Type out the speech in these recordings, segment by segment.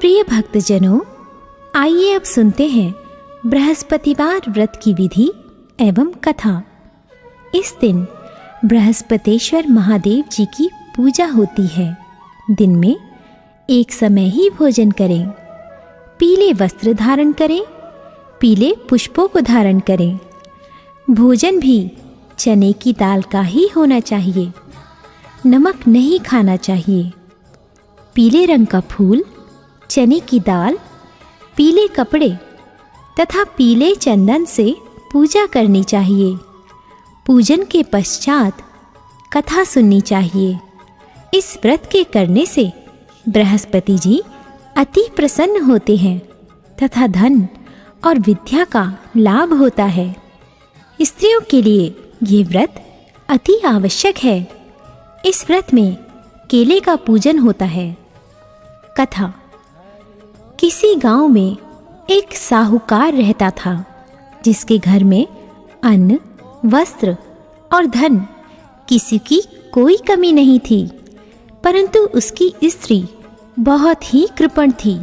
प्रिय भक्तजनों, आइए अब सुनते हैं बृहस्पतिवार व्रत की विधि एवं कथा। इस दिन बृहस्पतेश्वर महादेव जी की पूजा होती है। दिन में एक समय ही भोजन करें, पीले वस्त्र धारण करें, पीले पुष्पों को धारण करें। भोजन भी चने की दाल का ही होना चाहिए, नमक नहीं खाना चाहिए। पीले रंग का फूल, चने की दाल, पीले कपड़े तथा पीले चंदन से पूजा करनी चाहिए। पूजन के पश्चात कथा सुननी चाहिए। इस व्रत के करने से बृहस्पति जी अति प्रसन्न होते हैं तथा धन और विद्या का लाभ होता है। स्त्रियों के लिए ये व्रत अति आवश्यक है। इस व्रत में केले का पूजन होता है। कथा। किसी गांव में एक साहूकार रहता था, जिसके घर में अन्न, वस्त्र और धन किसी की कोई कमी नहीं थी, परंतु उसकी स्त्री बहुत ही कृपण थी।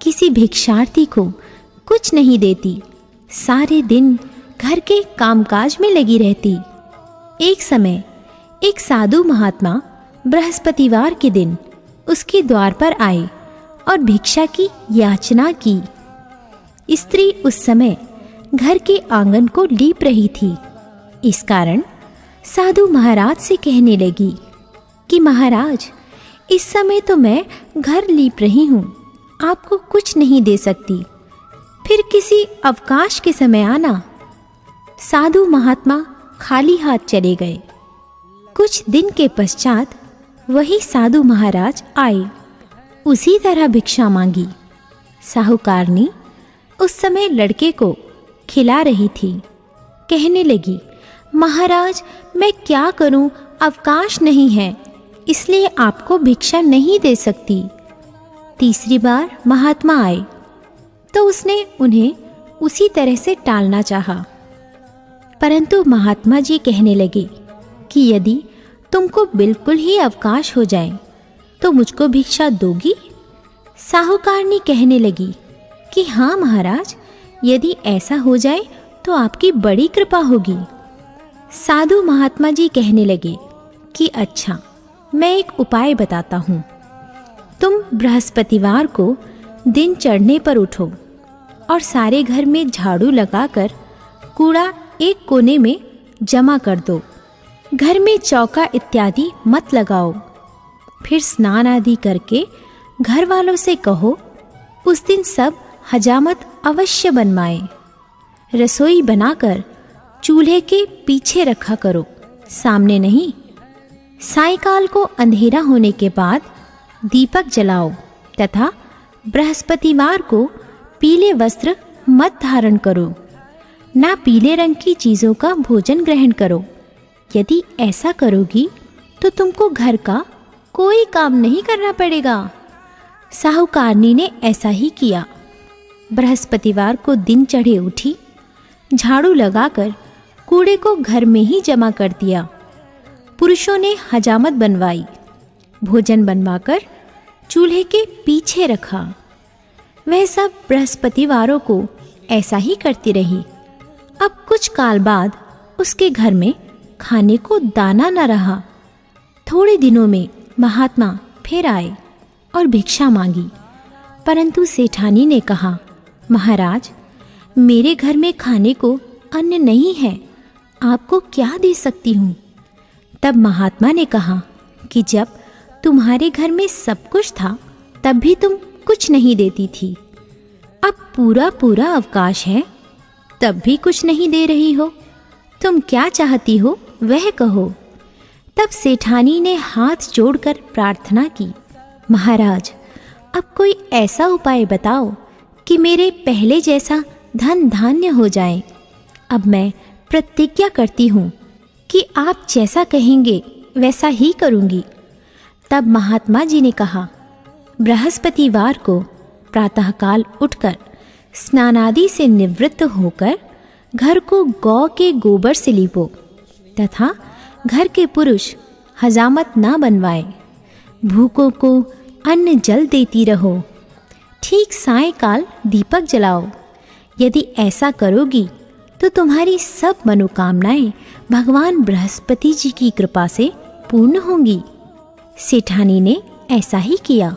किसी भिक्षार्थी को कुछ नहीं देती, सारे दिन घर के कामकाज में लगी रहती। एक समय एक साधु महात्मा बृहस्पतिवार के दिन उसके द्वार पर आए और भिक्षा की याचना की। स्त्री उस समय घर के आंगन को लीप रही थी। इस कारण साधु महाराज से कहने लगी कि महाराज, इस समय तो मैं घर लीप रही हूँ, आपको कुछ नहीं दे सकती, फिर किसी अवकाश के समय आना। साधु महात्मा खाली हाथ चले गए। कुछ दिन के पश्चात वही साधु महाराज आए, उसी तरह भिक्षा मांगी। साहूकारनी उस समय लड़के को खिला रही थी। कहने लगी, महाराज, मैं क्या करूं, अवकाश नहीं है, इसलिए आपको भिक्षा नहीं दे सकती। तीसरी बार महात्मा आए तो उसने उन्हें उसी तरह से टालना चाहा, परंतु महात्मा जी कहने लगे कि यदि तुमको बिल्कुल ही अवकाश हो जाए तो मुझको भिक्षा दोगी? साहूकारनी कहने लगी कि हाँ महाराज, यदि ऐसा हो जाए तो आपकी बड़ी कृपा होगी। साधु महात्मा जी कहने लगे कि अच्छा, मैं एक उपाय बताता हूँ। तुम बृहस्पतिवार को दिन चढ़ने पर उठो और सारे घर में झाड़ू लगाकर कूड़ा एक कोने में जमा कर दो। घर में चौका इत्यादि मत लगाओ। फिर स्नान आदि करके घर वालों से कहो उस दिन सब हजामत अवश्य बनवाएं। रसोई बनाकर चूल्हे के पीछे रखा करो, सामने नहीं। सायंकाल को अंधेरा होने के बाद दीपक जलाओ तथा बृहस्पतिवार को पीले वस्त्र मत धारण करो, ना पीले रंग की चीज़ों का भोजन ग्रहण करो। यदि ऐसा करोगी तो तुमको घर का कोई काम नहीं करना पड़ेगा। साहूकारनी ने ऐसा ही किया। बृहस्पतिवार को दिन चढ़े उठी, झाड़ू लगाकर कूड़े को घर में ही जमा कर दिया। पुरुषों ने हजामत बनवाई, भोजन बनवाकर चूल्हे के पीछे रखा। वह सब बृहस्पतिवारों को ऐसा ही करती रही। अब कुछ काल बाद उसके घर में खाने को दाना न रहा। थोड़े दिनों में महात्मा फिर आए और भिक्षा मांगी, परंतु सेठानी ने कहा, महाराज, मेरे घर में खाने को अन्न नहीं है, आपको क्या दे सकती हूँ? तब महात्मा ने कहा कि जब तुम्हारे घर में सब कुछ था तब भी तुम कुछ नहीं देती थी। अब पूरा अवकाश है, तब भी कुछ नहीं दे रही हो। तुम क्या चाहती हो वह कहो। तब सेठानी ने हाथ जोड़कर प्रार्थना की, महाराज, अब कोई ऐसा उपाय बताओ कि मेरे पहले जैसा धन धान्य हो जाए। अब मैं प्रतिज्ञा करती हूँ कि आप जैसा कहेंगे वैसा ही करूँगी। तब महात्मा जी ने कहा, बृहस्पतिवार को प्रातःकाल उठकर स्नानादि से निवृत्त होकर घर को गौ के गोबर से लीपो तथा घर के पुरुष हजामत ना बनवाए। भूखों को अन्न जल देती रहो ठीक सायंकाल दीपक जलाओ। यदि ऐसा करोगी तो तुम्हारी सब मनोकामनाएं भगवान बृहस्पति जी की कृपा से पूर्ण होंगी। सेठानी ने ऐसा ही किया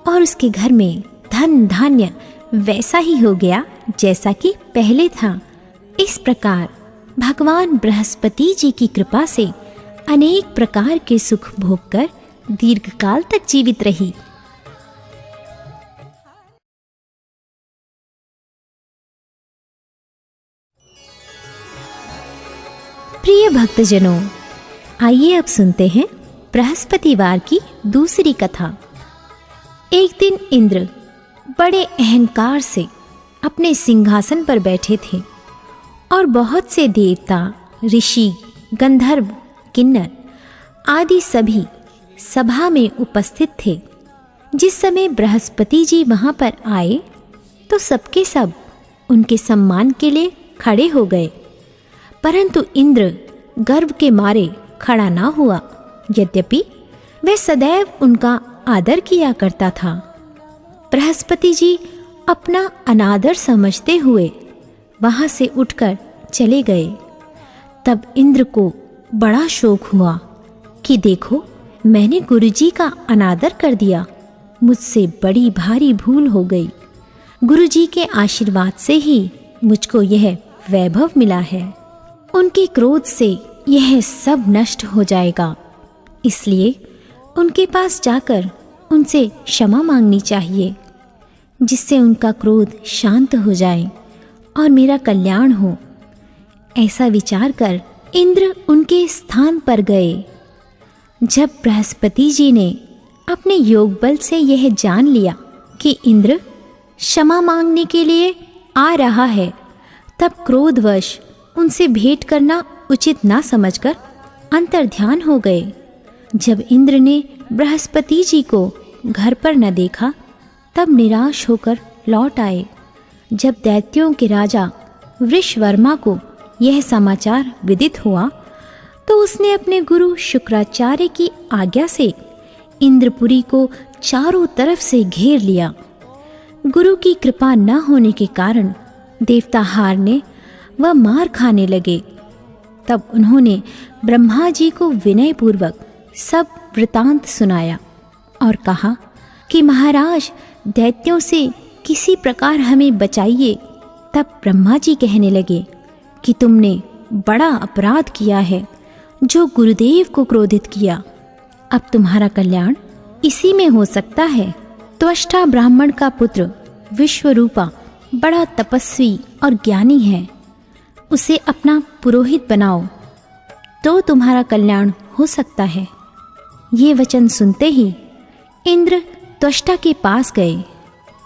और उसके घर में धन धान्य वैसा ही हो गया जैसा कि पहले था। इस प्रकार भगवान बृहस्पति जी की कृपा से अनेक प्रकार के सुख भोगकर दीर्घकाल तक जीवित रही। प्रिय भक्तजनों, आइए अब सुनते हैं बृहस्पतिवार की दूसरी कथा। एक दिन इंद्र बड़े अहंकार से अपने सिंहासन पर बैठे थे और बहुत से देवता, ऋषि, गंधर्व, किन्नर आदि सभी सभा में उपस्थित थे। जिस समय बृहस्पति जी वहां पर आए तो सबके सब उनके सम्मान के लिए खड़े हो गए, परंतु इंद्र गर्व के मारे खड़ा ना हुआ। यद्यपि वह सदैव उनका आदर किया करता था। बृहस्पति जी अपना अनादर समझते हुए वहां से उठकर चले गए। तब इंद्र को बड़ा शोक हुआ कि देखो, मैंने गुरुजी का अनादर कर दिया, मुझसे बड़ी भारी भूल हो गई। गुरुजी के आशीर्वाद से ही मुझको यह वैभव मिला है। उनके क्रोध से यह सब नष्ट हो जाएगा, इसलिए उनके पास जाकर उनसे क्षमा मांगनी चाहिए, जिससे उनका क्रोध शांत हो जाए और मेरा कल्याण हो। ऐसा विचार कर इंद्र उनके स्थान पर गए। जब बृहस्पति जी ने अपने योग बल से यह जान लिया कि इंद्र क्षमा मांगने के लिए आ रहा है, तब क्रोधवश उनसे भेंट करना उचित ना समझकर अंतर्ध्यान हो गए। जब इंद्र ने बृहस्पति जी को घर पर न देखा, तब निराश होकर लौट आए। जब दैत्यों के राजा वृषवर्मा को यह समाचार विदित हुआ, तो उसने अपने गुरु शुक्राचार्य की आज्ञा से इंद्रपुरी को चारों तरफ से घेर लिया। गुरु की कृपा न होने के कारण देवता हारने व मार खाने लगे। तब उन्होंने ब्रह्मा जी को विनयपूर्वक सब वृतांत सुनाया और कहा कि महाराज, दैत्यों से किसी प्रकार हमें बचाइए। तब ब्रह्मा जी कहने लगे कि तुमने बड़ा अपराध किया है, जो गुरुदेव को क्रोधित किया। अब तुम्हारा कल्याण इसी में हो सकता है। त्वष्टा ब्राह्मण का पुत्र विश्वरूपा बड़ा तपस्वी और ज्ञानी है, उसे अपना पुरोहित बनाओ तो तुम्हारा कल्याण हो सकता है। ये वचन सुनते ही इंद्र त्वष्टा के पास गए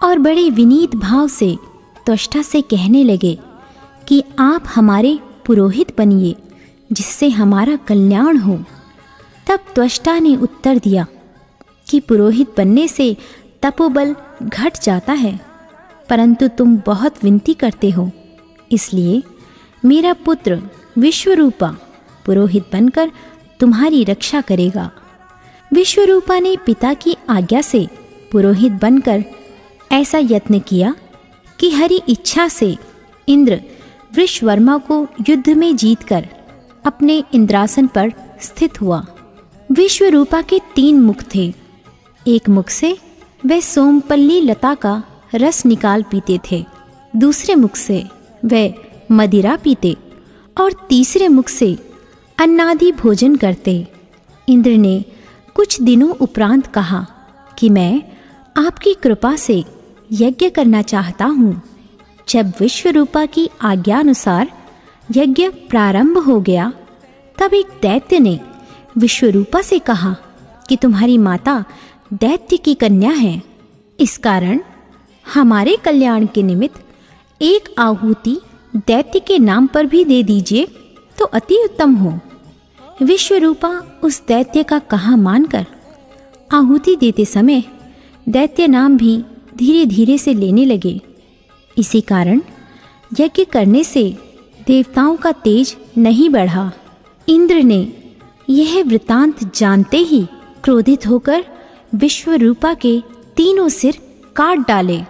और बड़े विनीत भाव से त्वष्टा से कहने लगे कि आप हमारे पुरोहित बनिए, जिससे हमारा कल्याण हो। तब त्वष्टा ने उत्तर दिया कि पुरोहित बनने से तपोबल घट जाता है, परंतु तुम बहुत विनती करते हो, इसलिए मेरा पुत्र विश्वरूपा पुरोहित बनकर तुम्हारी रक्षा करेगा। विश्वरूपा ने पिता की आज्ञा से पुरोहित बनकर ऐसा यत्न किया कि हरि इच्छा से इंद्र वृषवर्मा को युद्ध में जीतकर अपने इंद्रासन पर स्थित हुआ। विश्वरूपा के 3 मुख थे। एक मुख से वह सोमपल्ली लता का रस निकाल पीते थे, दूसरे मुख से वह मदिरा पीते और तीसरे मुख से अन्नादि भोजन करते। इंद्र ने कुछ दिनों उपरांत कहा कि मैं आपकी कृपा से यज्ञ करना चाहता हूँ। जब विश्वरूपा की आज्ञानुसार यज्ञ प्रारंभ हो गया, तब एक दैत्य ने विश्वरूपा से कहा कि तुम्हारी माता दैत्य की कन्या है, इस कारण हमारे कल्याण के निमित्त एक आहुति दैत्य के नाम पर भी दे दीजिए तो अति उत्तम हो। विश्वरूपा उस दैत्य का कहा मानकर आहुति देते समय दैत्य नाम भी धीरे धीरे से लेने लगे। इसी कारण यज्ञ करने से देवताओं का तेज नहीं बढ़ा। इंद्र ने यह वृतांत जानते ही क्रोधित होकर विश्वरूपा के 3 सिर काट डाले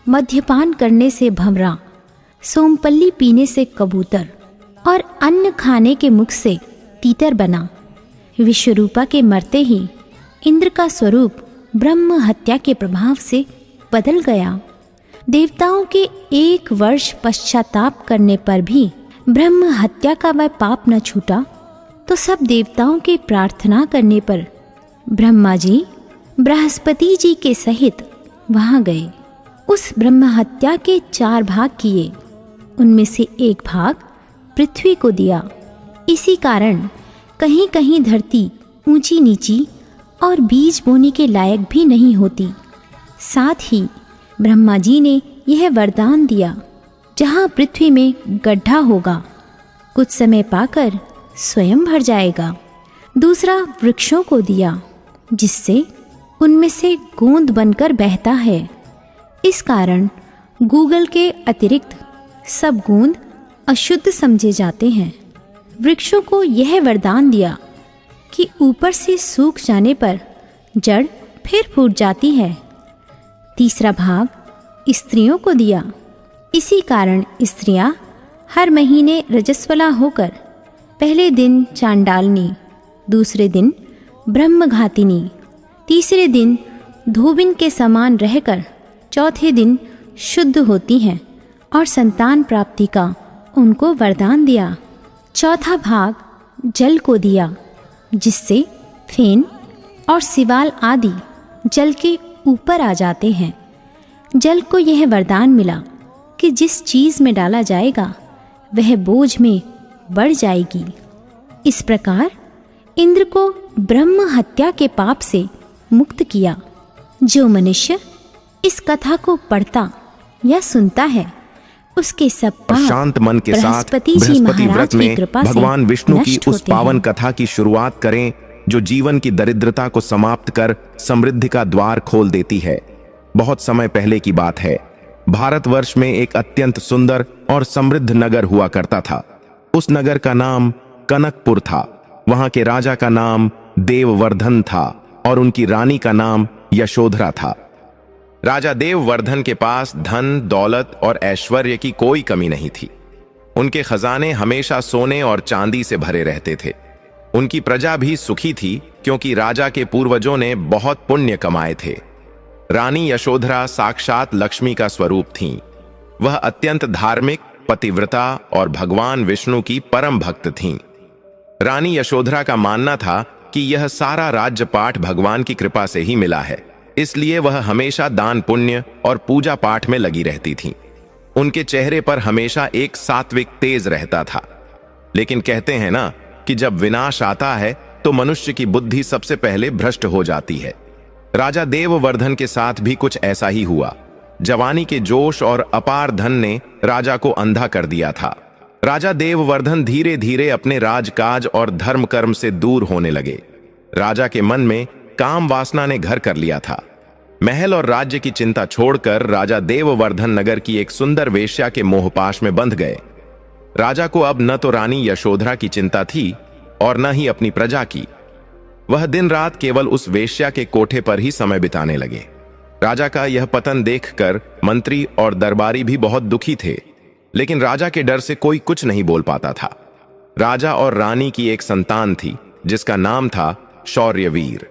मद्यपान करने से भंवरा, सोमपल्ली पीने से कबूतर और अन्न खाने के मुख से तीतर बना। विश्वरूपा के मरते ही इंद्र का स्वरूप ब्रह्म हत्या के प्रभाव से बदल गया। देवताओं के 1 वर्ष पश्चाताप करने पर भी ब्रह्म हत्या का वह पाप न छूटा, तो सब देवताओं के प्रार्थना करने पर ब्रह्मा जी बृहस्पति जी के सहित वहां गए। उस ब्रह्म हत्या के 4 भाग किए, उनमें से 1 भाग पृथ्वी को दिया। इसी कारण कहीं कहीं धरती ऊंची नीची और बीज बोने के लायक भी नहीं होती। साथ ही ब्रह्मा जी ने यह वरदान दिया, जहाँ पृथ्वी में गड्ढा होगा कुछ समय पाकर स्वयं भर जाएगा। दूसरा वृक्षों को दिया, जिससे उनमें से गोंद बनकर बहता है। इस कारण गूगल के अतिरिक्त सब गोंद अशुद्ध समझे जाते हैं। वृक्षों को यह वरदान दिया कि ऊपर से सूख जाने पर जड़ फिर फूट जाती है। तीसरा भाग स्त्रियों को दिया। इसी कारण स्त्रियां हर महीने रजस्वला होकर पहले दिन चांडालनी, दूसरे दिन ब्रह्मघातिनी, तीसरे दिन धोबिन के समान रहकर चौथे दिन शुद्ध होती हैं और संतान प्राप्ति का उनको वरदान दिया। चौथा भाग जल को दिया, जिससे फेन और सिवाल आदि जल के ऊपर आ जाते हैं। जल को यह वरदान मिला कि जिस चीज़ में डाला जाएगा वह बोझ में बढ़ जाएगी। इस प्रकार इंद्र को ब्रह्म हत्या के पाप से मुक्त किया। जो मनुष्य इस कथा को पढ़ता या सुनता है, उसके सब पाप शांत मन के साथ बृहस्पति व्रत में भगवान विष्णु की उस पावन कथा की शुरुआत करें, जो जीवन की दरिद्रता को समाप्त कर समृद्धि का द्वार खोल देती है। बहुत समय पहले की बात है। भारतवर्ष में एक अत्यंत सुंदर और समृद्ध नगर हुआ करता था। उस नगर का नाम कनकपुर था। वहां के राजा का नाम देववर्धन था और उनकी रानी का नाम यशोधरा था। राजा देववर्धन के पास धन, दौलत और ऐश्वर्य की कोई कमी नहीं थी। उनके खजाने हमेशा सोने और चांदी से भरे रहते थे। उनकी प्रजा भी सुखी थी, क्योंकि राजा के पूर्वजों ने बहुत पुण्य कमाए थे। रानी यशोधरा साक्षात लक्ष्मी का स्वरूप थीं। वह अत्यंत धार्मिक, पतिव्रता और भगवान विष्णु की परम भक्त थीं। रानी यशोधरा का मानना था कि यह सारा राज्य पाठ भगवान की कृपा से ही मिला है, इसलिए वह हमेशा दान पुण्य और पूजा पाठ में लगी रहती थीं। उनके चेहरे पर हमेशा एक सात्विक तेज रहता था। लेकिन कहते हैं ना कि जब विनाश आता है तो मनुष्य की बुद्धि सबसे पहले भ्रष्ट हो जाती है। राजा देववर्धन के साथ भी कुछ ऐसा ही हुआ। जवानी के जोश और अपार धन ने राजा को अंधा कर दिया था। राजा देववर्धन धीरे धीरे अपने राजकाज और धर्म कर्म से दूर होने लगे। राजा के मन में काम वासना ने घर कर लिया था। महल और राज्य की चिंता छोड़कर राजा देववर्धन नगर की एक सुंदर वेश्या के मोहपाश में बंध गए। राजा को अब न तो रानी यशोधरा की चिंता थी और न ही अपनी प्रजा की। वह दिन रात केवल उस वेश्या के कोठे पर ही समय बिताने लगे। राजा का यह पतन देखकर मंत्री और दरबारी भी बहुत दुखी थे, लेकिन राजा के डर से कोई कुछ नहीं बोल पाता था। राजा और रानी की एक संतान थी, जिसका नाम था शौर्यवीर।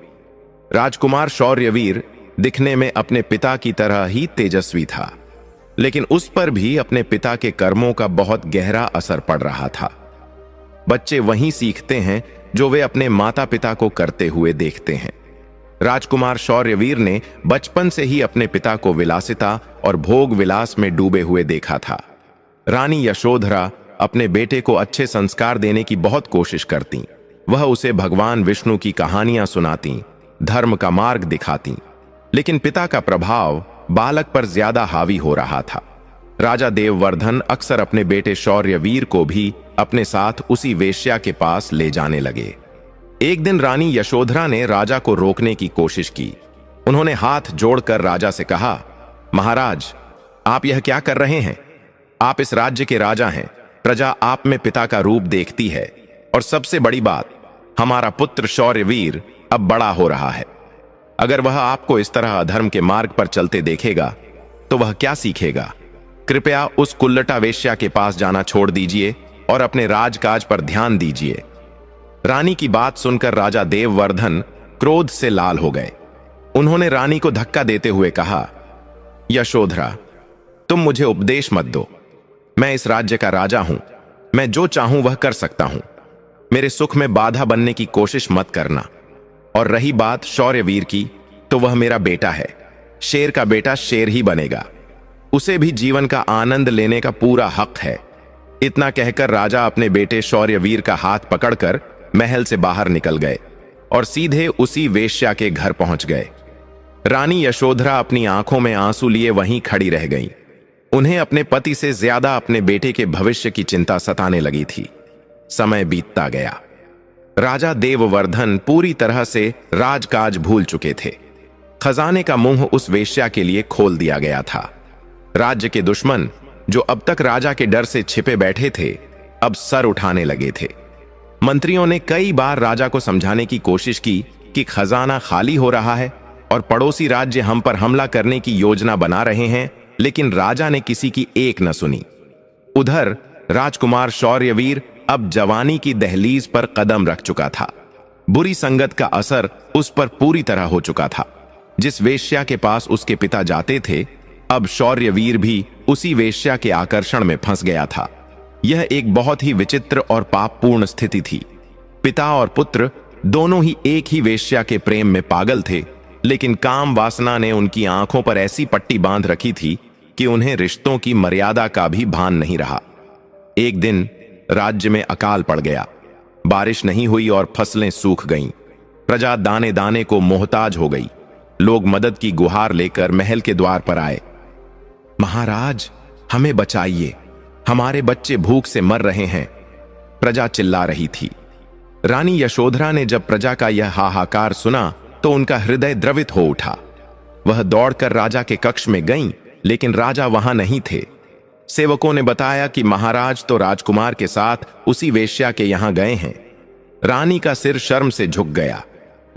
राजकुमार शौर्यवीर दिखने में अपने पिता की तरह ही तेजस्वी था, लेकिन उस पर भी अपने पिता के कर्मों का बहुत गहरा असर पड़ रहा था। बच्चे वही सीखते हैं जो वे अपने माता पिता को करते हुए देखते हैं। राजकुमार शौर्यवीर ने बचपन से ही अपने पिता को विलासिता और भोग विलास में डूबे हुए देखा था। रानी यशोधरा अपने बेटे को अच्छे संस्कार देने की बहुत कोशिश करती। वह उसे भगवान विष्णु की कहानियां सुनाती, धर्म का मार्ग दिखाती, लेकिन पिता का प्रभाव बालक पर ज्यादा हावी हो रहा था। राजा देववर्धन अक्सर अपने बेटे शौर्यवीर को भी अपने साथ उसी वेश्या के पास ले जाने लगे। एक दिन रानी यशोधरा ने राजा को रोकने की कोशिश की। उन्होंने हाथ जोड़कर राजा से कहा, महाराज, आप यह क्या कर रहे हैं? आप इस राज्य के राजा हैं। प्रजा आप में पिता का रूप देखती है, और सबसे बड़ी बात, हमारा पुत्र शौर्यवीर अब बड़ा हो रहा है। अगर वह आपको इस तरह अधर्म के मार्ग पर चलते देखेगा तो वह क्या सीखेगा? कृपया उस कुल्लटा वेश्या के पास जाना छोड़ दीजिए और अपने राजकाज पर ध्यान दीजिए। रानी की बात सुनकर राजा देववर्धन क्रोध से लाल हो गए। उन्होंने रानी को धक्का देते हुए कहा, यशोधरा, तुम मुझे उपदेश मत दो। मैं इस राज्य का राजा हूं। मैं जो चाहूं वह कर सकता हूं। मेरे सुख में बाधा बनने की कोशिश मत करना। और रही बात शौर्यवीर की, तो वह मेरा बेटा है। शेर का बेटा शेर ही बनेगा। उसे भी जीवन का आनंद लेने का पूरा हक है। इतना कहकर राजा अपने बेटे शौर्यवीर का हाथ पकड़कर महल से बाहर निकल गए और सीधे उसी वेश्या के घर पहुंच गए। रानी यशोधरा अपनी आंखों में आंसू लिए वहीं खड़ी रह गईं। उन्हें अपने पति से ज्यादा अपने बेटे के भविष्य की चिंता सताने लगी थी। समय बीतता गया। राजा देववर्धन पूरी तरह से राजकाज भूल चुके थे। खजाने का मुंह उस वेश्या के लिए खोल दिया गया था। राज्य के दुश्मन, जो अब तक राजा के डर से छिपे बैठे थे, अब सर उठाने लगे थे। मंत्रियों ने कई बार राजा को समझाने की कोशिश की कि खजाना खाली हो रहा है और पड़ोसी राज्य हम पर हमला करने की योजना बना रहे हैं, लेकिन राजा ने किसी की एक न सुनी। उधर राजकुमार शौर्यवीर अब जवानी की दहलीज पर कदम रख चुका था। बुरी संगत का असर उस पर पूरी तरह हो चुका था। जिस वेश्या के पास उसके पिता जाते थे, अब शौर्यवीर भी उसी वेश्या के आकर्षण में फंस गया था। यह एक बहुत ही विचित्र और पापपूर्ण स्थिति थी। पिता और पुत्र दोनों ही एक ही वेश्या के प्रेम में पागल थे, लेकिन काम वासना ने उनकी आंखों पर ऐसी पट्टी बांध रखी थी कि उन्हें रिश्तों की मर्यादा का भी भान नहीं रहा। एक दिन राज्य में अकाल पड़ गया। बारिश नहीं हुई और फसलें सूख गईं। प्रजा दाने दाने को मोहताज हो गई। लोग मदद की गुहार लेकर महल के द्वार पर आए। महाराज, हमें बचाइए, हमारे बच्चे भूख से मर रहे हैं, प्रजा चिल्ला रही थी। रानी यशोधरा ने जब प्रजा का यह हाहाकार सुना तो उनका हृदय द्रवित हो उठा। वह दौड़कर राजा के कक्ष में गईं, लेकिन राजा वहां नहीं थे। सेवकों ने बताया कि महाराज तो राजकुमार के साथ उसी वेश्या के यहां गए हैं। रानी का सिर शर्म से झुक गया।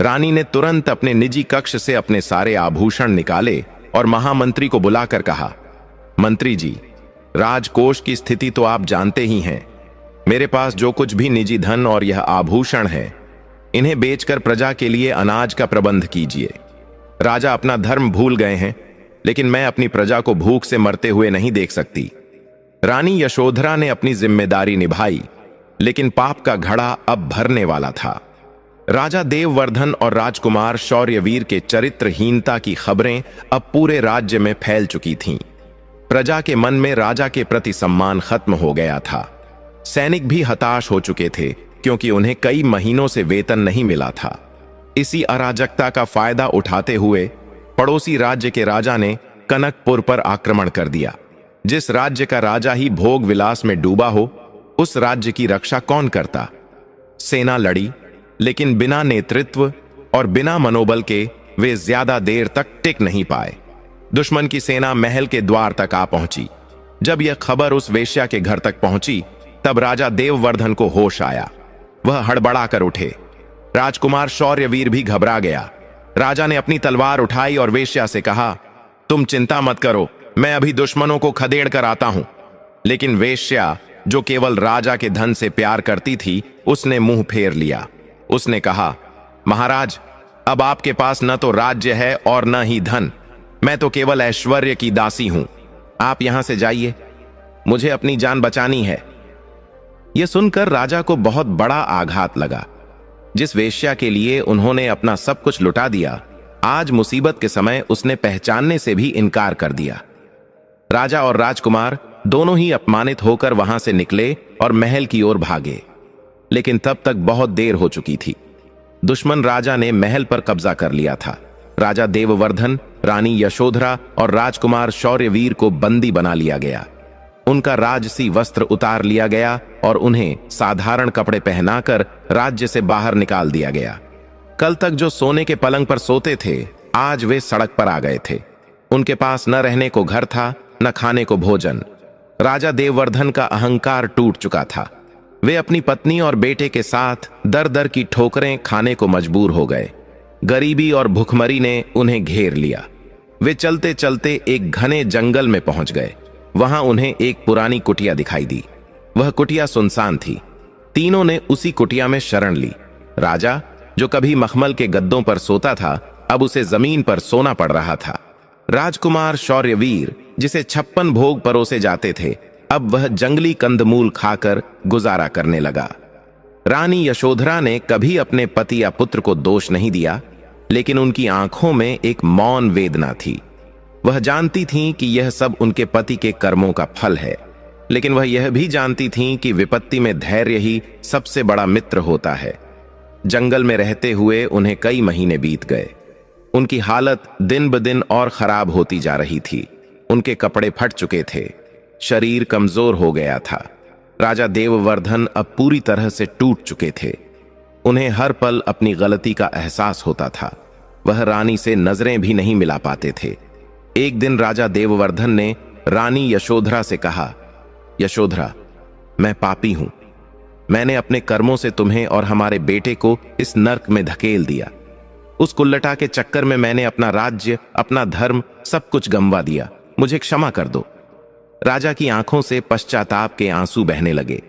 रानी ने तुरंत अपने निजी कक्ष से अपने सारे आभूषण निकाले और महामंत्री को बुलाकर कहा, मंत्री जी, राजकोष की स्थिति तो आप जानते ही हैं। मेरे पास जो कुछ भी निजी धन और यह आभूषण है, इन्हें बेचकर प्रजा के लिए अनाज का प्रबंध कीजिए। राजा अपना धर्म भूल गए हैं, लेकिन मैं अपनी प्रजा को भूख से मरते हुए नहीं देख सकती। रानी यशोधरा ने अपनी जिम्मेदारी निभाई, लेकिन पाप का घड़ा अब भरने वाला था। राजा देववर्धन और राजकुमार शौर्यवीर के चरित्रहीनता की खबरें अब पूरे राज्य में फैल चुकी थीं। प्रजा के मन में राजा के प्रति सम्मान खत्म हो गया था। सैनिक भी हताश हो चुके थे, क्योंकि उन्हें कई महीनों से वेतन नहीं मिला था। इसी अराजकता का फायदा उठाते हुए पड़ोसी राज्य के राजा ने कनकपुर पर आक्रमण कर दिया। जिस राज्य का राजा ही भोग विलास में डूबा हो, उस राज्य की रक्षा कौन करता? सेना लड़ी, लेकिन बिना नेतृत्व और बिना मनोबल के वे ज्यादा देर तक टिक नहीं पाए। दुश्मन की सेना महल के द्वार तक आ पहुंची। जब यह खबर उस वेश्या के घर तक पहुंची, तब राजा देववर्धन को होश आया। वह हड़बड़ा कर उठे। राजकुमार शौर्यवीर भी घबरा गया। राजा ने अपनी तलवार उठाई और वेश्या से कहा, तुम चिंता मत करो, मैं अभी दुश्मनों को खदेड़ कर आता हूं। लेकिन वेश्या, जो केवल राजा के धन से प्यार करती थी, उसने मुंह फेर लिया। उसने कहा, महाराज, अब आपके पास न तो राज्य है और न ही धन। मैं तो केवल ऐश्वर्य की दासी हूं। आप यहां से जाइए, मुझे अपनी जान बचानी है। यह सुनकर राजा को बहुत बड़ा आघात लगा। जिस वेश्या के लिए उन्होंने अपना सब कुछ लुटा दिया, आज मुसीबत के समय उसने पहचानने से भी इनकार कर दिया। राजा और राजकुमार दोनों ही अपमानित होकर वहां से निकले और महल की ओर भागे। लेकिन तब तक बहुत देर हो चुकी थी। दुश्मन राजा ने महल पर कब्जा कर लिया था। राजा देववर्धन, रानी यशोधरा और राजकुमार शौर्यवीर को बंदी बना लिया गया। उनका राजसी वस्त्र उतार लिया गया और उन्हें साधारण कपड़े पहनाकर राज्य से बाहर निकाल दिया गया। कल तक जो सोने के पलंग पर सोते थे, आज वे सड़क पर आ गए थे। उनके पास न रहने को घर था, न खाने को भोजन। राजा देववर्धन का अहंकार टूट चुका था। वे अपनी पत्नी और बेटे के साथ दर दर की ठोकरें खाने को मजबूर हो गए। गरीबी और भुखमरी ने उन्हें घेर लिया। वे चलते चलते एक घने जंगल में पहुंच गए। वहां उन्हें एक पुरानी कुटिया दिखाई दी। वह कुटिया सुनसान थी। तीनों ने उसी कुटिया में शरण ली। राजा, जो कभी मखमल के गद्दों पर सोता था, अब उसे जमीन पर सोना पड़ रहा था। राजकुमार शौर्यवीर, जिसे 56 भोग परोसे जाते थे, अब वह जंगली कंदमूल खाकर गुजारा करने लगा। रानी यशोधरा ने कभी अपने पति या पुत्र को दोष नहीं दिया, लेकिन उनकी आंखों में एक मौन वेदना थी। वह जानती थीं कि यह सब उनके पति के कर्मों का फल है, लेकिन वह यह भी जानती थीं कि विपत्ति में धैर्य ही सबसे बड़ा मित्र होता है। जंगल में रहते हुए उन्हें कई महीने बीत गए। उनकी हालत दिन ब दिन और खराब होती जा रही थी। उनके कपड़े फट चुके थे, शरीर कमजोर हो गया था। राजा देववर्धन अब पूरी तरह से टूट चुके थे। उन्हें हर पल अपनी गलती का एहसास होता था। वह रानी से नजरें भी नहीं मिला पाते थे। एक दिन राजा देववर्धन ने रानी यशोधरा से कहा, यशोधरा, मैं पापी हूं। मैंने अपने कर्मों से तुम्हें और हमारे बेटे को इस नर्क में धकेल दिया। उस कुल्लटा के चक्कर में मैंने अपना राज्य, अपना धर्म, सब कुछ गंवा दिया। मुझे क्षमा कर दो। राजा की आंखों से पश्चाताप के आंसू बहने लगे।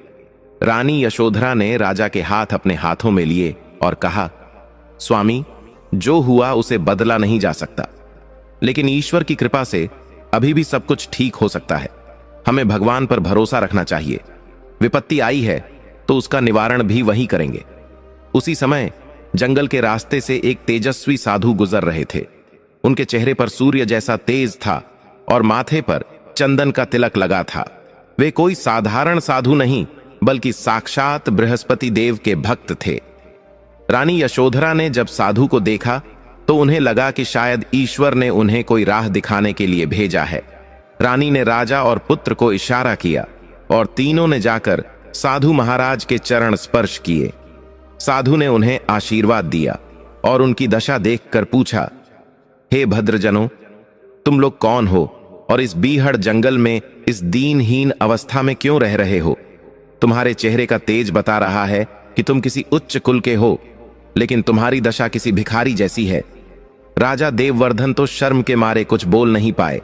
रानी यशोधरा ने राजा के हाथ अपने हाथों में लिए और कहा, स्वामी, जो हुआ उसे बदला नहीं जा सकता, लेकिन ईश्वर की कृपा से अभी भी सब कुछ ठीक हो सकता है। हमें भगवान पर भरोसा रखना चाहिए। विपत्ति आई है तो उसका निवारण भी वही करेंगे। उसी समय जंगल के रास्ते से एक तेजस्वी साधु गुजर रहे थे। उनके चेहरे पर सूर्य जैसा तेज था और माथे पर चंदन का तिलक लगा था। वे कोई साधारण साधु नहीं, बल्कि साक्षात बृहस्पति देव के भक्त थे। रानी यशोधरा ने जब साधु को देखा तो उन्हें लगा कि शायद ईश्वर ने उन्हें कोई राह दिखाने के लिए भेजा है। रानी ने राजा और पुत्र को इशारा किया और तीनों ने जाकर साधु महाराज के चरण स्पर्श किए। साधु ने उन्हें आशीर्वाद दिया और उनकी दशा देखकर पूछा, हे भद्रजनों, तुम लोग कौन हो और इस बीहड़ जंगल में इस दीनहीन अवस्था में क्यों रह रहे हो? तुम्हारे चेहरे का तेज बता रहा है कि तुम किसी उच्च कुल के हो, लेकिन तुम्हारी दशा किसी भिखारी जैसी है। राजा देववर्धन तो शर्म के मारे कुछ बोल नहीं पाए,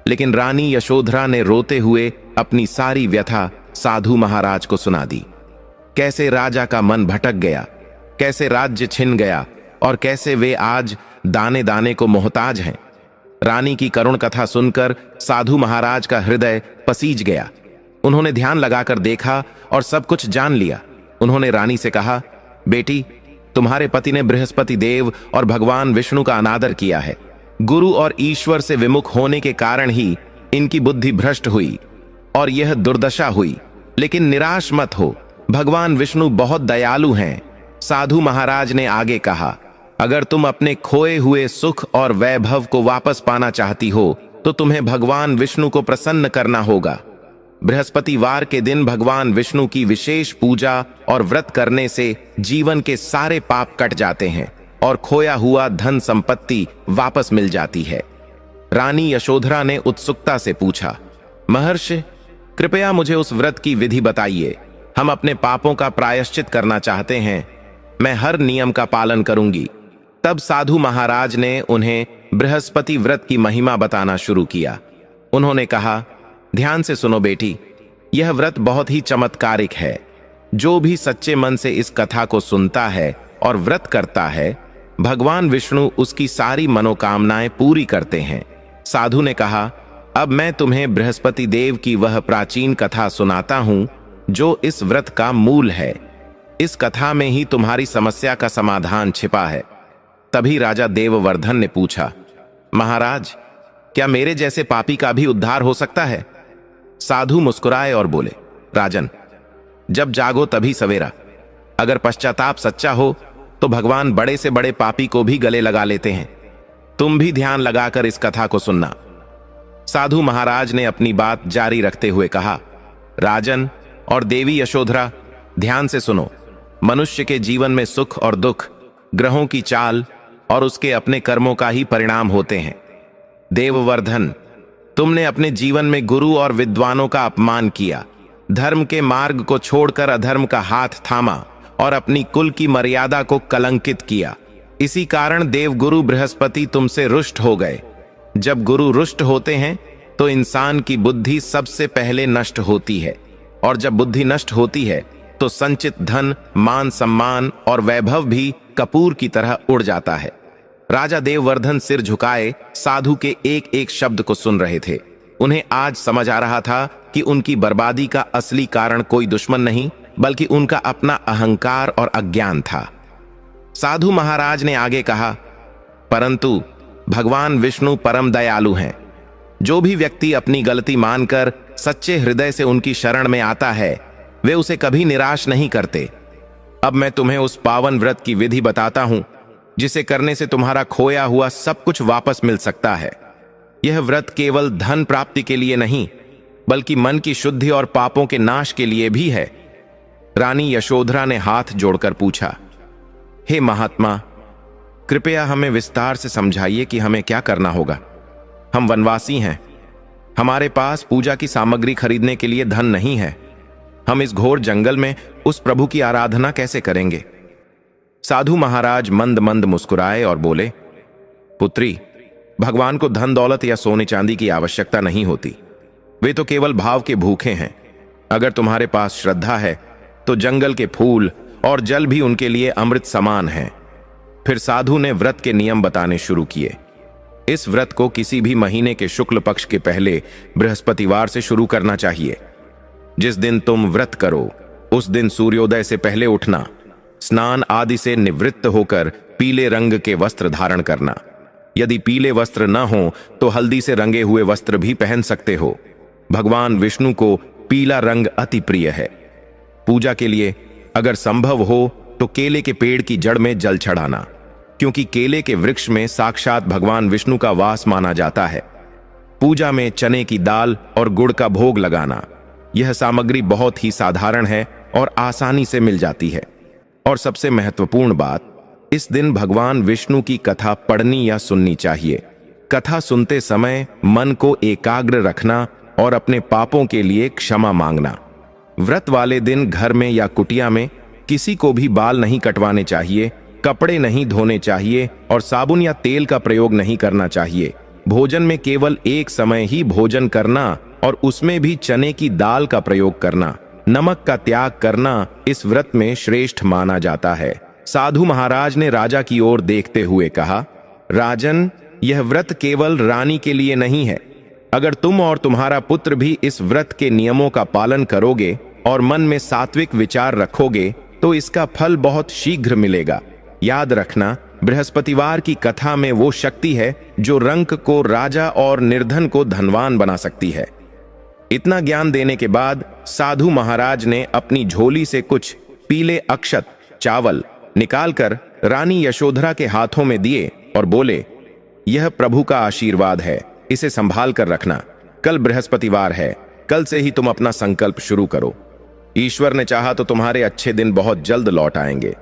लेकिन रानी यशोधरा ने रोते हुए अपनी सारी व्यथा साधु महाराज को सुना दी। कैसे राजा का मन भटक गया, कैसे राज्य छिन गया और कैसे वे आज दाने दाने को मोहताज हैं। रानी की करुण कथा सुनकर साधु महाराज का हृदय पसीज गया। उन्होंने ध्यान लगाकर देखा और सब कुछ जान लिया। उन्होंने रानी से कहा, बेटी, तुम्हारे पति ने बृहस्पति देव और भगवान विष्णु का अनादर किया है। गुरु और ईश्वर से विमुख होने के कारण ही इनकी बुद्धि भ्रष्ट हुई और यह दुर्दशा हुई। लेकिन निराश मत हो, भगवान विष्णु बहुत दयालु हैं। साधु महाराज ने आगे कहा, अगर तुम अपने खोए हुए सुख और वैभव को वापस पाना चाहती हो तो तुम्हें भगवान विष्णु को प्रसन्न करना होगा। बृहस्पतिवार के दिन भगवान विष्णु की विशेष पूजा और व्रत करने से जीवन के सारे पाप कट जाते हैं और खोया हुआ धन संपत्ति वापस मिल जाती है। रानी यशोधरा ने उत्सुकता से पूछा, महर्षि, कृपया मुझे उस व्रत की विधि बताइए। हम अपने पापों का प्रायश्चित करना चाहते हैं। मैं हर नियम का पालन करूंगी। तब साधु महाराज ने उन्हें बृहस्पति व्रत की महिमा बताना शुरू किया। उन्होंने कहा, ध्यान से सुनो बेटी, यह व्रत बहुत ही चमत्कारिक है। जो भी सच्चे मन से इस कथा को सुनता है और व्रत करता है, भगवान विष्णु उसकी सारी मनोकामनाएं पूरी करते हैं। साधु ने कहा, अब मैं तुम्हें बृहस्पति देव की वह प्राचीन कथा सुनाता हूं जो इस व्रत का मूल है। इस कथा में ही तुम्हारी समस्या का समाधान छिपा है। तभी राजा देववर्धन ने पूछा, महाराज, क्या मेरे जैसे पापी का भी उद्धार हो सकता है? साधु मुस्कुराए और बोले, राजन, जब जागो तभी सवेरा। अगर पश्चाताप सच्चा हो तो भगवान बड़े से बड़े पापी को भी गले लगा लेते हैं। तुम भी ध्यान लगाकर इस कथा को सुनना। साधु महाराज ने अपनी बात जारी रखते हुए कहा, राजन और देवी यशोधरा, ध्यान से सुनो। मनुष्य के जीवन में सुख और दुख ग्रहों की चाल और उसके अपने कर्मों का ही परिणाम होते हैं। देववर्धन, तुमने अपने जीवन में गुरु और विद्वानों का अपमान किया, धर्म के मार्ग को छोड़कर अधर्म का हाथ थामा और अपनी कुल की मर्यादा को कलंकित किया। इसी कारण देवगुरु बृहस्पति तुमसे रुष्ट हो गए। जब गुरु रुष्ट होते हैं तो इंसान की बुद्धि सबसे पहले नष्ट होती है, और जब बुद्धि नष्ट होती है तो संचित धन, मान सम्मान और वैभव भी कपूर की तरह उड़ जाता है। राजा देववर्धन सिर झुकाए साधु के एक एक शब्द को सुन रहे थे। उन्हें आज समझ आ रहा था कि उनकी बर्बादी का असली कारण कोई दुश्मन नहीं, बल्कि उनका अपना अहंकार और अज्ञान था। साधु महाराज ने आगे कहा, परंतु भगवान विष्णु परम दयालु हैं। जो भी व्यक्ति अपनी गलती मानकर सच्चे हृदय से उनकी शरण में आता है, वे उसे कभी निराश नहीं करते। अब मैं तुम्हें उस पावन व्रत की विधि बताता हूं, जिसे करने से तुम्हारा खोया हुआ सब कुछ वापस मिल सकता है। यह व्रत केवल धन प्राप्ति के लिए नहीं, बल्कि मन की शुद्धि और पापों के नाश के लिए भी है। रानी यशोधरा ने हाथ जोड़कर पूछा, हे महात्मा, कृपया हमें विस्तार से समझाइए कि हमें क्या करना होगा। हम वनवासी हैं, हमारे पास पूजा की सामग्री खरीदने के लिए धन नहीं है। हम इस घोर जंगल में उस प्रभु की आराधना कैसे करेंगे? साधु महाराज मंद मंद मुस्कुराए और बोले, पुत्री, भगवान को धन दौलत या सोने चांदी की आवश्यकता नहीं होती। वे तो केवल भाव के भूखे हैं। अगर तुम्हारे पास श्रद्धा है तो जंगल के फूल और जल भी उनके लिए अमृत समान है। फिर साधु ने व्रत के नियम बताने शुरू किए। इस व्रत को किसी भी महीने के शुक्ल पक्ष के पहले बृहस्पतिवार से शुरू करना चाहिए। जिस दिन तुम व्रत करो उस दिन सूर्योदय से पहले उठना, स्नान आदि से निवृत्त होकर पीले रंग के वस्त्र धारण करना। यदि पीले वस्त्र न हो तो हल्दी से रंगे हुए वस्त्र भी पहन सकते हो। भगवान विष्णु को पीला रंग अति प्रिय है। पूजा के लिए अगर संभव हो तो केले के पेड़ की जड़ में जल चढ़ाना, क्योंकि केले के वृक्ष में साक्षात भगवान विष्णु का वास माना जाता है। पूजा में चने की दाल और गुड़ का भोग लगाना। यह सामग्री बहुत ही साधारण है और आसानी से मिल जाती है। और सबसे महत्वपूर्ण बात, इस दिन भगवान विष्णु की कथा पढ़नी या सुननी चाहिए। कथा सुनते समय मन को एकाग्र रखना और अपने पापों के लिए क्षमा मांगना। व्रत वाले दिन घर में या कुटिया में किसी को भी बाल नहीं कटवाने चाहिए, कपड़े नहीं धोने चाहिए और साबुन या तेल का प्रयोग नहीं करना चाहिए। भोजन में केवल एक समय ही भोजन करना और उसमें भी चने की दाल का प्रयोग करना। नमक का त्याग करना इस व्रत में श्रेष्ठ माना जाता है। साधु महाराज ने राजा की ओर देखते हुए कहा, राजन, यह व्रत केवल रानी के लिए नहीं है। अगर तुम और तुम्हारा पुत्र भी इस व्रत के नियमों का पालन करोगे और मन में सात्विक विचार रखोगे तो इसका फल बहुत शीघ्र मिलेगा। याद रखना, बृहस्पतिवार की कथा में वो शक्ति है जो रंक को राजा और निर्धन को धनवान बना सकती है। इतना ज्ञान देने के बाद साधु महाराज ने अपनी झोली से कुछ पीले अक्षत चावल निकालकर रानी यशोधरा के हाथों में दिए और बोले, यह प्रभु का आशीर्वाद है, इसे संभाल कर रखना। कल बृहस्पतिवार है, कल से ही तुम अपना संकल्प शुरू करो। ईश्वर ने चाहा तो तुम्हारे अच्छे दिन बहुत जल्द लौट आएंगे।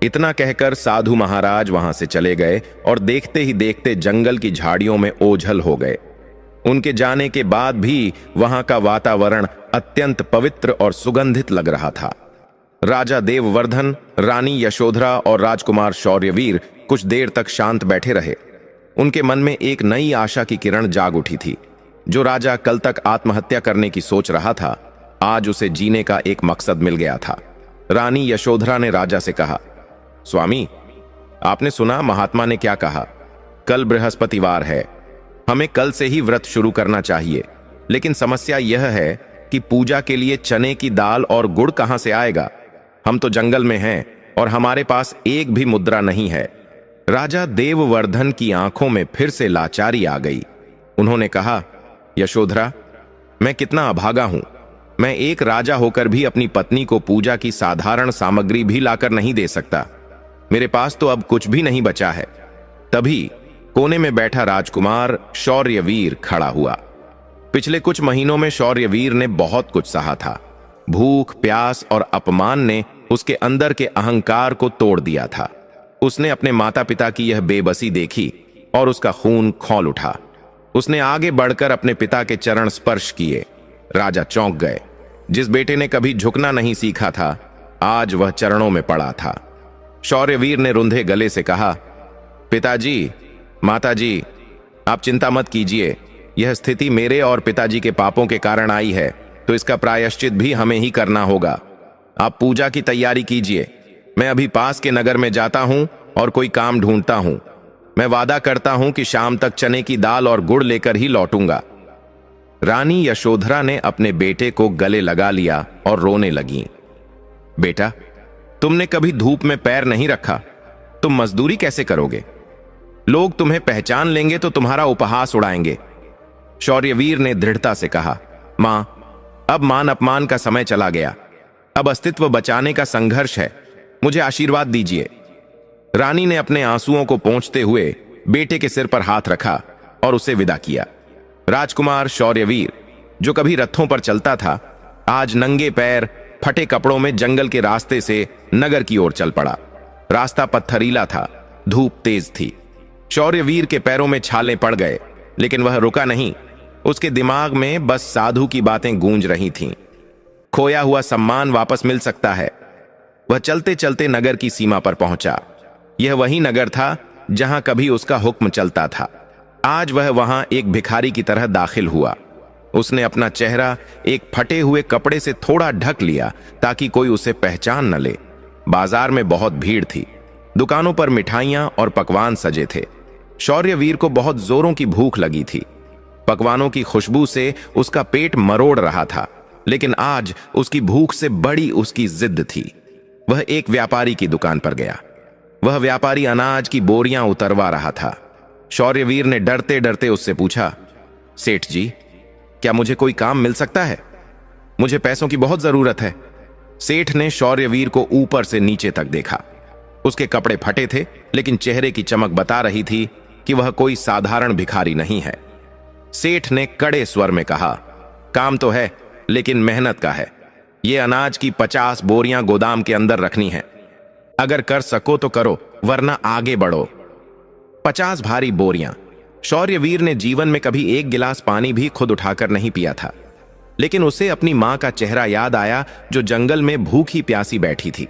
इतना कहकर साधु महाराज वहां से चले गए और देखते ही देखते जंगल की झाड़ियों में ओझल हो गए। उनके जाने के बाद भी वहां का वातावरण अत्यंत पवित्र और सुगंधित लग रहा था। राजा देववर्धन, रानी यशोधरा और राजकुमार शौर्यवीर कुछ देर तक शांत बैठे रहे। उनके मन में एक नई आशा की किरण जाग उठी थी। जो राजा कल तक आत्महत्या करने की सोच रहा था, आज उसे जीने का एक मकसद मिल गया था। रानी यशोधरा ने राजा से कहा, स्वामी, आपने सुना महात्मा ने क्या कहा? कल बृहस्पतिवार है, हमें कल से ही व्रत शुरू करना चाहिए। लेकिन समस्या यह है कि पूजा के लिए चने की दाल और गुड़ कहां से आएगा? हम तो जंगल में हैं और हमारे पास एक भी मुद्रा नहीं है। राजा देववर्धन की आंखों में फिर से लाचारी आ गई। उन्होंने कहा, यशोधरा, मैं कितना अभागा हूं। मैं एक राजा होकर भी अपनी पत्नी को पूजा की साधारण सामग्री भी लाकर नहीं दे सकता। मेरे पास तो अब कुछ भी नहीं बचा है। तभी कोने में बैठा राजकुमार शौर्यवीर खड़ा हुआ। पिछले कुछ महीनों में शौर्यवीर ने बहुत कुछ सहा था। भूख, प्यास और अपमान ने उसके अंदर के अहंकार को तोड़ दिया था। उसने अपने माता पिता की यह बेबसी देखी और उसका खून खौल उठा। उसने आगे बढ़कर अपने पिता के चरण स्पर्श किए। राजा चौंक गए। जिस बेटे ने कभी झुकना नहीं सीखा था, आज वह चरणों में पड़ा था। शौर्यवीर ने रुंधे गले से कहा, पिताजी, माताजी, आप चिंता मत कीजिए, यह स्थिति मेरे और पिताजी के पापों के कारण आई है, तो इसका प्रायश्चित भी हमें ही करना होगा। आप पूजा की तैयारी कीजिए। मैं अभी पास के नगर में जाता हूं और कोई काम ढूंढता हूं। मैं वादा करता हूं कि शाम तक चने की दाल और गुड़ लेकर ही लौटूंगा। रानी यशोधरा ने अपने बेटे को गले लगा लिया और रोने लगी। बेटा, तुमने कभी धूप में पैर नहीं रखा, तुम मजदूरी कैसे करोगे? लोग तुम्हें पहचान लेंगे तो तुम्हारा उपहास उड़ाएंगे। शौर्यवीर ने दृढ़ता से कहा, मां, अब मान अपमान का समय चला गया। अब अस्तित्व बचाने का संघर्ष है। मुझे आशीर्वाद दीजिए। रानी ने अपने आंसुओं को पोंछते हुए बेटे के सिर पर हाथ रखा और उसे विदा किया। राजकुमार शौर्यवीर, जो कभी रथों पर चलता था, आज नंगे पैर फटे कपड़ों में जंगल के रास्ते से नगर की ओर चल पड़ा। रास्ता पत्थरीला था, धूप तेज थी। शौर्यवीर के पैरों में छाले पड़ गए, लेकिन वह रुका नहीं। उसके दिमाग में बस साधु की बातें गूंज रही थीं। खोया हुआ सम्मान वापस मिल सकता है। वह चलते चलते नगर की सीमा पर पहुंचा। यह वही नगर था जहां कभी उसका हुक्म चलता था। आज वह वहां एक भिखारी की तरह दाखिल हुआ। उसने अपना चेहरा एक फटे हुए कपड़े से थोड़ा ढक लिया ताकि कोई उसे पहचान न ले। बाजार में बहुत भीड़ थी। दुकानों पर मिठाइयां और पकवान सजे थे। शौर्यवीर को बहुत जोरों की भूख लगी थी। पकवानों की खुशबू से उसका पेट मरोड़ रहा था, लेकिन आज उसकी भूख से बड़ी उसकी जिद थी। वह एक व्यापारी की दुकान पर गया। वह व्यापारी अनाज की बोरियां उतरवा रहा था। शौर्यवीर ने डरते डरते उससे पूछा, सेठ जी, क्या मुझे कोई काम मिल सकता है? मुझे पैसों की बहुत जरूरत है। सेठ ने शौर्यवीर को ऊपर से नीचे तक देखा। उसके कपड़े फटे थे, लेकिन चेहरे की चमक बता रही थी कि वह कोई साधारण भिखारी नहीं है। सेठ ने कड़े स्वर में कहा, काम तो है, लेकिन मेहनत का है। ये अनाज की 50 बोरियां गोदाम के अंदर रखनी है। अगर कर सको तो करो, वरना आगे बढ़ो। 50 भारी बोरियां। शौर्यवीर ने जीवन में कभी एक गिलास पानी भी खुद उठाकर नहीं पिया था, लेकिन उसे अपनी मां का चेहरा याद आया, जो जंगल में भूखी प्यासी बैठी थी।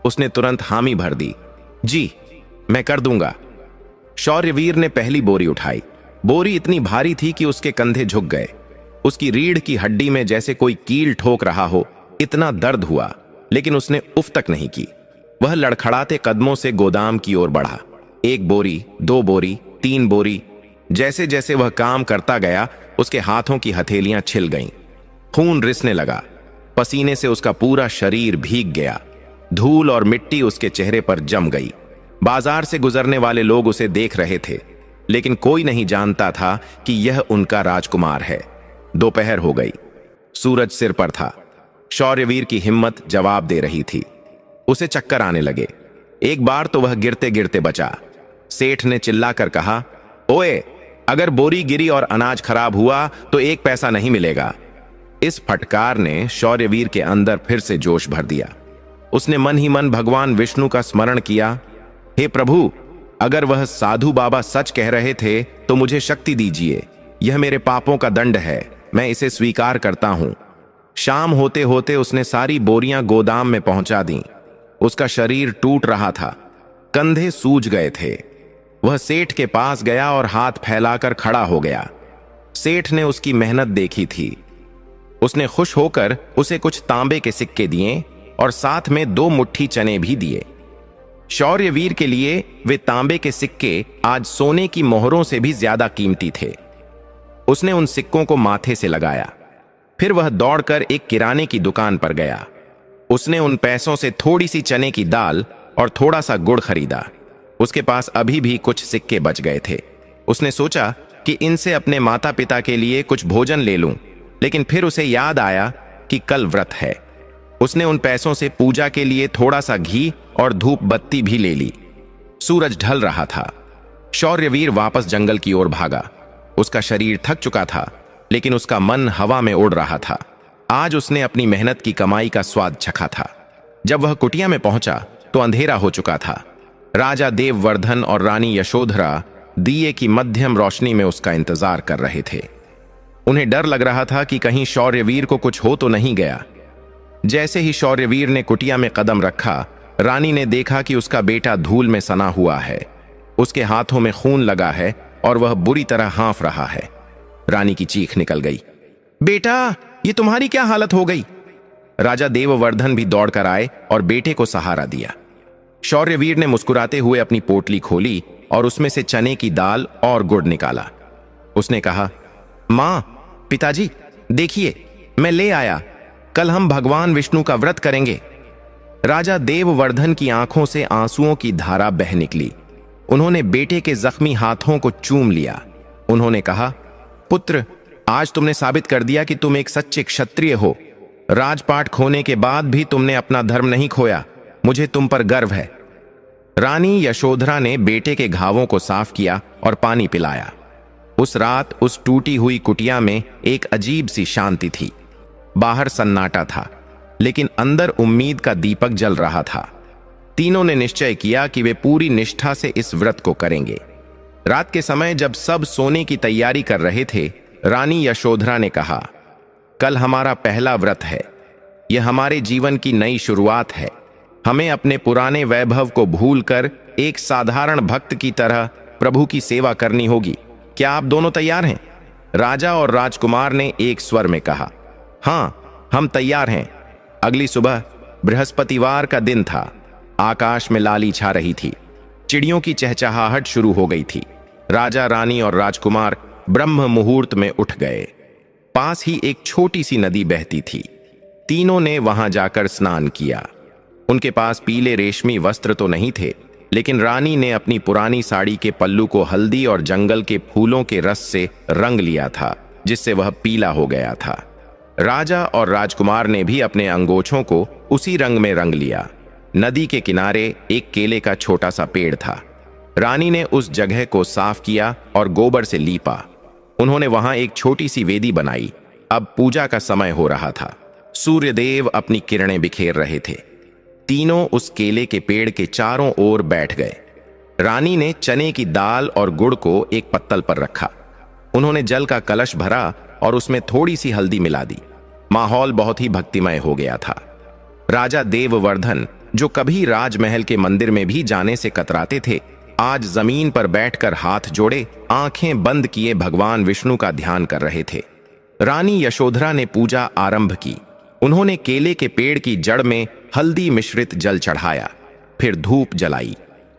उसने तुरंत हामी भर दी, जी, मैं कर दूंगा। शौर्यवीर ने पहली बोरी उठाई। बोरी इतनी भारी थी कि उसके कंधे झुक गए। उसकी रीढ़ की हड्डी में जैसे कोई कील ठोक रहा हो, इतना दर्द हुआ, लेकिन उसने उफ तक नहीं की। वह लड़खड़ाते कदमों से गोदाम की ओर बढ़ा। 1 बोरी, 2 बोरी, 3 बोरी। जैसे जैसे वह काम करता गया, उसके हाथों की हथेलियां छिल गईं। खून रिसने लगा। पसीने से उसका पूरा शरीर भीग गया। धूल और मिट्टी उसके चेहरे पर जम गई। बाजार से गुजरने वाले लोग उसे देख रहे थे, लेकिन कोई नहीं जानता था कि यह उनका राजकुमार है। दोपहर हो गई। सूरज सिर पर था। शौर्यवीर की हिम्मत जवाब दे रही थी। उसे चक्कर आने लगे। एक बार तो वह गिरते गिरते बचा। सेठ ने चिल्लाकर कहा, ओए, अगर बोरी गिरी और अनाज खराब हुआ तो 1 पैसा नहीं मिलेगा। इस फटकार ने शौर्यवीर के अंदर फिर से जोश भर दिया। उसने मन ही मन भगवान विष्णु का स्मरण किया। हे प्रभु, अगर वह साधु बाबा सच कह रहे थे तो मुझे शक्ति दीजिए। यह मेरे पापों का दंड है, मैं इसे स्वीकार करता हूं। शाम होते होते उसने सारी बोरियां गोदाम में पहुंचा दी। उसका शरीर टूट रहा था, कंधे सूज गए थे। वह सेठ के पास गया और हाथ फैलाकर खड़ा हो गया। सेठ ने उसकी मेहनत देखी थी। उसने खुश होकर उसे कुछ तांबे के सिक्के दिए और साथ में 2 मुट्ठी चने भी दिए। शौर्यवीर के लिए वे तांबे के सिक्के आज सोने की मोहरों से भी ज्यादा कीमती थे। उसने उन सिक्कों को माथे से लगाया। फिर वह दौड़कर एक किराने की दुकान पर गया। उसने उन पैसों से थोड़ी सी चने की दाल और थोड़ा सा गुड़ खरीदा। उसके पास अभी भी कुछ सिक्के बच गए थे। उसने सोचा कि इनसे अपने माता पिता के लिए कुछ भोजन ले लूं, लेकिन फिर उसे याद आया कि कल व्रत है। उसने उन पैसों से पूजा के लिए थोड़ा सा घी और धूप बत्ती भी ले ली। सूरज ढल रहा था। शौर्यवीर वापस जंगल की ओर भागा। उसका शरीर थक चुका था, लेकिन उसका मन हवा में उड़ रहा था। आज उसने अपनी मेहनत की कमाई का स्वाद चखा था। जब वह कुटिया में पहुंचा तो अंधेरा हो चुका था। राजा देववर्धन और रानी यशोधरा दिए की मध्यम रोशनी में उसका इंतजार कर रहे थे। उन्हें डर लग रहा था कि कहीं शौर्यवीर को कुछ हो तो नहीं गया। जैसे ही शौर्यवीर ने कुटिया में कदम रखा, रानी ने देखा कि उसका बेटा धूल में सना हुआ है। उसके हाथों में खून लगा है, और वह बुरी तरह हाँफ रहा है। रानी की चीख निकल गई, बेटा ये तुम्हारी क्या हालत हो गई? राजा देववर्धन भी दौड़कर आए और बेटे को सहारा दिया। शौर्यवीर ने मुस्कुराते हुए अपनी पोटली खोली और उसमें से चने की दाल और गुड़ निकाला। उसने कहा, मां, पिताजी देखिए मैं ले आया, कल हम भगवान विष्णु का व्रत करेंगे। राजा देववर्धन की आंखों से आंसुओं की धारा बह निकली। उन्होंने बेटे के जख्मी हाथों को चूम लिया। उन्होंने कहा, पुत्र, आज तुमने साबित कर दिया कि तुम एक सच्चे क्षत्रिय हो। राजपाट खोने के बाद भी तुमने अपना धर्म नहीं खोया। मुझे तुम पर गर्व है। रानी यशोधरा ने बेटे के घावों को साफ किया और पानी पिलाया। उस रात उस टूटी हुई कुटिया में एक अजीब सी शांति थी। बाहर सन्नाटा था, लेकिन अंदर उम्मीद का दीपक जल रहा था। तीनों ने निश्चय किया कि वे पूरी निष्ठा से इस व्रत को करेंगे। रात के समय जब सब सोने की तैयारी कर रहे थे, रानी यशोधरा ने कहा, कल हमारा पहला व्रत है। यह हमारे जीवन की नई शुरुआत है। हमें अपने पुराने वैभव को भूलकर एक साधारण भक्त की तरह प्रभु की सेवा करनी होगी। क्या आप दोनों तैयार हैं? राजा और राजकुमार ने एक स्वर में कहा, हाँ, हम तैयार हैं। अगली सुबह बृहस्पतिवार का दिन था। आकाश में लाली छा रही थी। चिड़ियों की चहचहाहट शुरू हो गई थी। राजा, रानी और राजकुमार ब्रह्म मुहूर्त में उठ गए। पास ही एक छोटी सी नदी बहती थी। तीनों ने वहां जाकर स्नान किया। उनके पास पीले रेशमी वस्त्र तो नहीं थे, लेकिन रानी ने अपनी पुरानी साड़ी के पल्लू को हल्दी और जंगल के फूलों के रस से रंग लिया था, जिससे वह पीला हो गया था। राजा और राजकुमार ने भी अपने अंगोछों को उसी रंग में रंग लिया। नदी के किनारे एक केले का छोटा सा पेड़ था। रानी ने उस जगह को साफ किया और गोबर से लीपा। उन्होंने वहां एक छोटी सी वेदी बनाई। अब पूजा का समय हो रहा था। सूर्यदेव अपनी किरणें बिखेर रहे थे। तीनों उस केले के पेड़ के चारों ओर बैठ गए। रानी ने चने की दाल और गुड़ को एक पत्तल पर रखा। उन्होंने जल का कलश भरा और उसमें थोड़ी सी हल्दी मिला दी। माहौल बहुत ही भक्तिमय हो गया था। राजा देववर्धन, जो कभी राजमहल के मंदिर में भी जाने से कतराते थे, आज जमीन पर बैठकर हाथ जोड़े, आंखें बंद किए भगवान विष्णु का ध्यान कर रहे थे। रानी यशोधरा ने पूजा आरंभ की। उन्होंने केले के पेड़ की जड़ में हल्दी मिश्रित जल चढ़ाया, फिर धूप जलाई।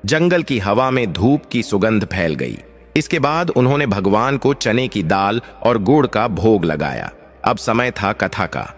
जंगल की हवा में धूप की सुगंध फैल गई। इसके बाद उन्होंने भगवान को चने की दाल और गुड़ का भोग लगाया। अब समय था कथा का।